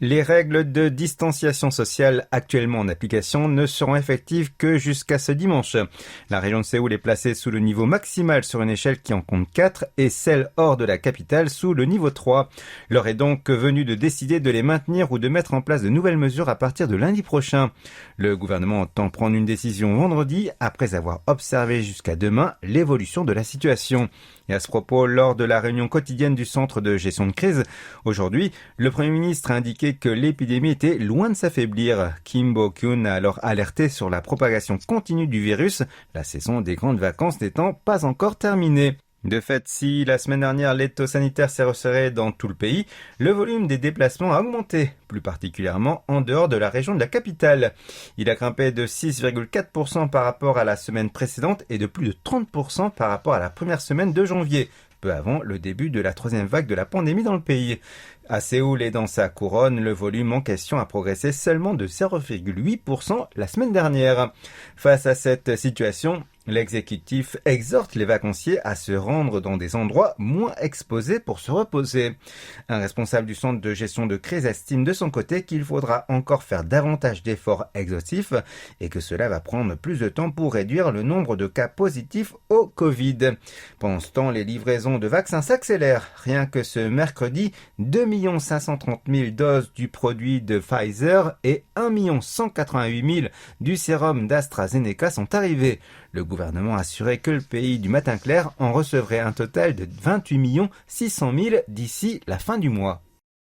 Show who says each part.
Speaker 1: Les règles de distanciation sociale actuellement en application ne seront effectives que jusqu'à ce dimanche. La région de Séoul est placée sous le niveau maximal sur une échelle qui en compte 4 et celle hors de la capitale sous le niveau 3. L'heure est donc venue de décider de les maintenir ou de mettre en place de nouvelles mesures à partir de lundi prochain. Le gouvernement entend prendre une décision vendredi après avoir observé jusqu'à demain l'évolution de la situation. Et à ce propos, lors de la réunion quotidienne du centre de gestion de crise, aujourd'hui, le Premier ministre a indiqué que l'épidémie était loin de s'affaiblir. Kim Bo-kyun a alors alerté sur la propagation continue du virus, la saison des grandes vacances n'étant pas encore terminée. De fait, si la semaine dernière l'étau sanitaire s'est resserré dans tout le pays, le volume des déplacements a augmenté, plus particulièrement en dehors de la région de la capitale. Il a grimpé de 6,4% par rapport à la semaine précédente et de plus de 30% par rapport à la première semaine de janvier, peu avant le début de la troisième vague de la pandémie dans le pays. À Séoul et dans sa couronne, le volume en question a progressé seulement de 0,8% la semaine dernière. Face à cette situation, l'exécutif exhorte les vacanciers à se rendre dans des endroits moins exposés pour se reposer. Un responsable du centre de gestion de crise estime de son côté qu'il faudra encore faire davantage d'efforts exhaustifs et que cela va prendre plus de temps pour réduire le nombre de cas positifs au Covid. Pendant ce temps, les livraisons de vaccins s'accélèrent. Rien que ce mercredi, 2 530 000 doses du produit de Pfizer et 1 188 000 du sérum d'AstraZeneca sont arrivées. Le gouvernement a assuré que le pays du matin clair en recevrait un total de 28 600 000 d'ici la fin du mois.